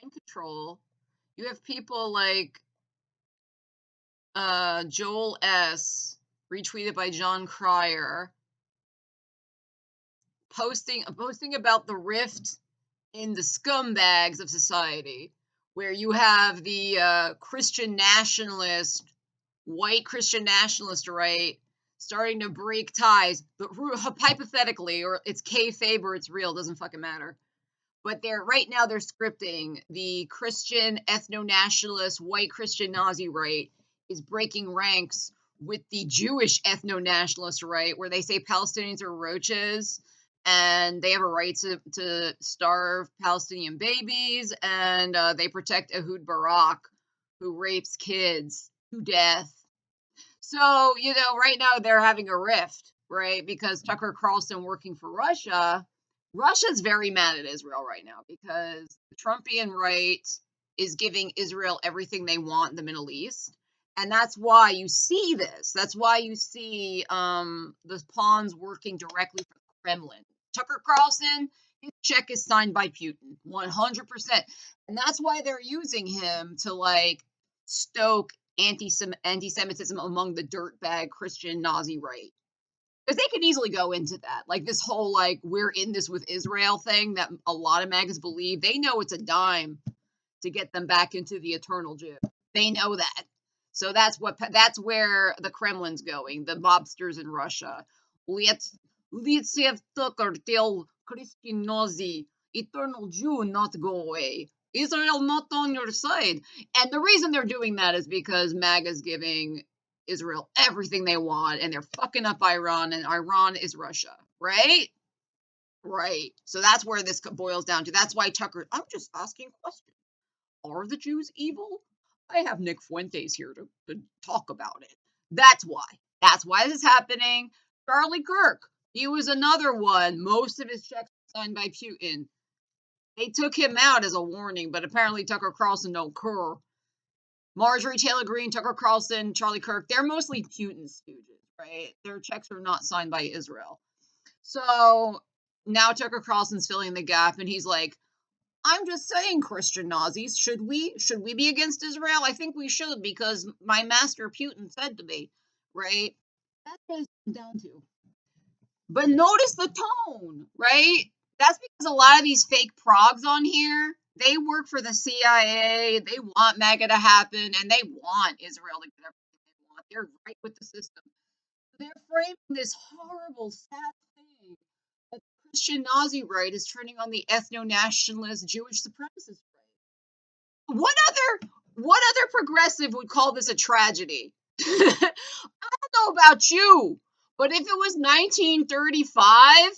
mind control. You have people like Joel S., retweeted by John Cryer, posting about the rift in the scumbags of society, where you have the Christian nationalist, white Christian nationalist right, starting to break ties, but hypothetically, or it's kayfabe or it's real, doesn't fucking matter. But right now they're scripting the Christian ethno-nationalist, white Christian Nazi right is breaking ranks with the Jewish ethno-nationalist right, where they say Palestinians are roaches and they have a right to starve Palestinian babies, and they protect Ehud Barak, who rapes kids to death. So, right now they're having a rift, right? Because Tucker Carlson working for Russia's very mad at Israel right now because the Trumpian right is giving Israel everything they want in the Middle East. And that's why you see this. That's why you see the pawns working directly for the Kremlin. Tucker Carlson, his check is signed by Putin, 100%. And that's why they're using him to stoke anti-Semitism among the dirtbag Christian Nazi right. Because they could easily go into that. Like this whole we're in this with Israel thing that a lot of MAGAs believe. They know it's a dime to get them back into the eternal Jew. They know that. So that's where the Kremlin's going, the mobsters in Russia. Let's have Tucker tell Christian Nazi, eternal Jew not go away. Israel not on your side. And the reason they're doing that is because MAGA's giving Israel everything they want, and they're fucking up Iran, and Iran is Russia, right? Right. So that's where this boils down to. That's why Tucker, I'm just asking questions. Are the Jews evil? I have Nick Fuentes here to talk about it. That's why. That's why this is happening. Charlie Kirk, he was another one. Most of his checks were signed by Putin. They took him out as a warning, but apparently Tucker Carlson don't care. Marjorie Taylor Greene, Tucker Carlson, Charlie Kirk, they're mostly Putin stooges, right? Their checks are not signed by Israel. So now Tucker Carlson's filling the gap, and he's like, I'm just saying, Christian Nazis, should we be against Israel? I think we should, because my master Putin said to me, right? That's what it's down to. But notice the tone, right? That's because a lot of these fake progs on here, they work for the CIA, they want MAGA to happen, and they want Israel to get everything they want. They're right with the system. They're framing this horrible, sad thing that the Christian Nazi right is turning on the ethno-nationalist Jewish supremacist right. What other progressive would call this a tragedy? I don't know about you, but if it was 1935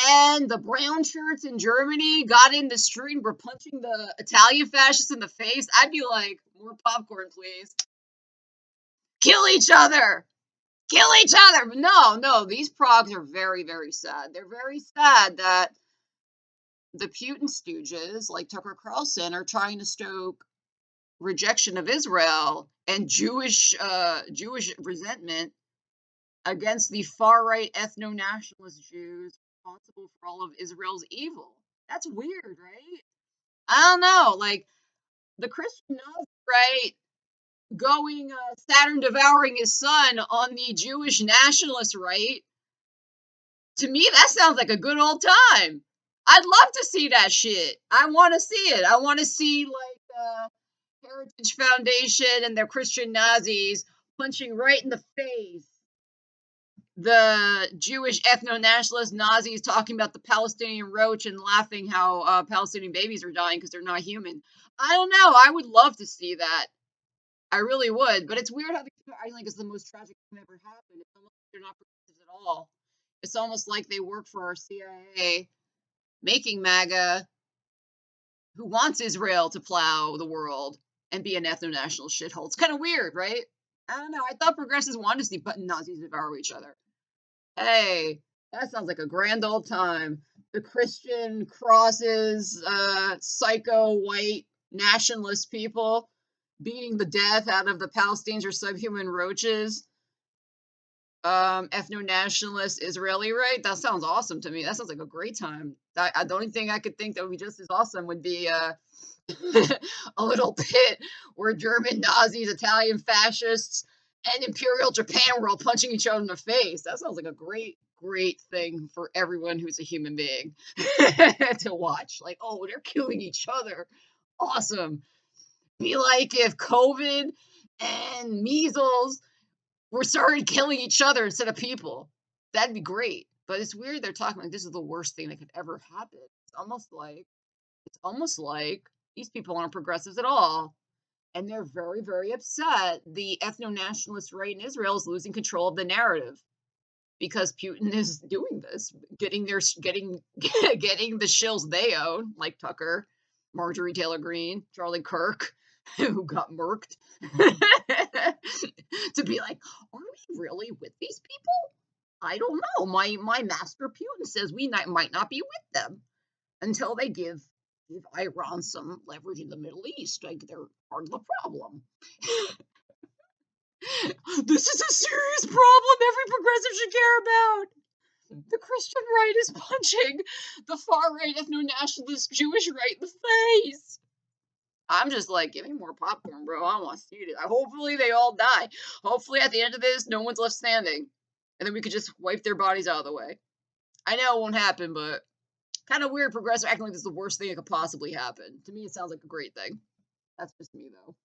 and the brown shirts in Germany got in the street and were punching the Italian fascists in the face, I'd be like, more popcorn, please. Kill each other. Kill each other. But no, these progs are very, very sad. They're very sad that the Putin stooges, like Tucker Carlson, are trying to stoke rejection of Israel and Jewish resentment against the far-right ethno-nationalist Jews responsible for all of Israel's evil. That's weird, right? I don't know, the Christian Nazi right going Saturn devouring his son on the Jewish nationalist right. To me, that sounds like a good old time. I'd love to see that shit. I want to see it. I want to see Heritage Foundation and their Christian Nazis punching right in the face the Jewish ethno-nationalist Nazis talking about the Palestinian roach and laughing how Palestinian babies are dying because they're not human. I don't know. I would love to see that. I really would. But it's weird how I think it's the most tragic thing that ever happened. It's almost like they're not progressives at all. It's almost like they work for our CIA, making MAGA, who wants Israel to plow the world and be an ethno-national shithole. It's kind of weird, right? I don't know. I thought progressives wanted to see Nazis devour each other. Hey, that sounds like a grand old time. The Christian crosses, psycho white nationalist people beating the death out of the Palestinians or subhuman roaches. Ethno-nationalist Israeli right? That sounds awesome to me. That sounds like a great time. The only thing I could think that would be just as awesome would be a little pit where German Nazis, Italian fascists, and Imperial Japan were all punching each other in the face. That sounds like a great, great thing for everyone who's a human being to watch. Like, oh, they're killing each other. Awesome. Be like if COVID and measles were started killing each other instead of people. That'd be great. But it's weird they're talking like this is the worst thing that could ever happen. It's almost like these people aren't progressives at all. And they're very, very upset. The ethno-nationalist right in Israel is losing control of the narrative because Putin is doing this, getting the shills they own, like Tucker, Marjorie Taylor Greene, Charlie Kirk, who got murked, to be like, are we really with these people? I don't know. My master Putin says we might not be with them until they give Iran some leverage in the Middle East. Like they're part of the problem. This is a serious problem every progressive should care about. The Christian right is punching the far right ethno-nationalist Jewish right in the face. I'm just like, give me more popcorn, bro. I want to see it. Hopefully they all die. Hopefully at the end of this, no one's left standing. And then we could just wipe their bodies out of the way. I know it won't happen, but kind of weird progressive acting like this is the worst thing that could possibly happen. To me, it sounds like a great thing. That's just me, though.